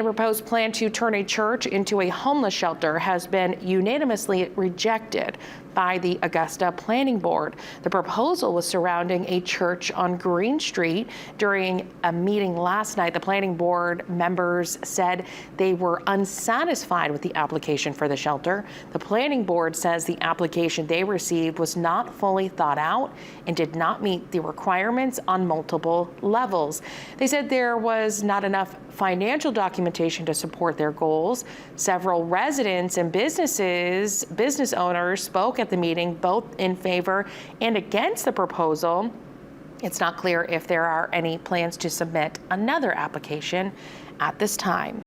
A proposed plan to turn a church into a homeless shelter has been unanimously rejected by the Augusta Planning Board. The proposal was surrounding a church on Green Street. During a meeting last night, the Planning Board members said they were unsatisfied with the application for the shelter. The Planning Board says the application they received was not fully thought out and did not meet the requirements on multiple levels. They said there was not enough financial documentation to support their goals. Several residents and business owners spoke at the meeting, both in favor and against the proposal. It's not clear if there are any plans to submit another application at this time.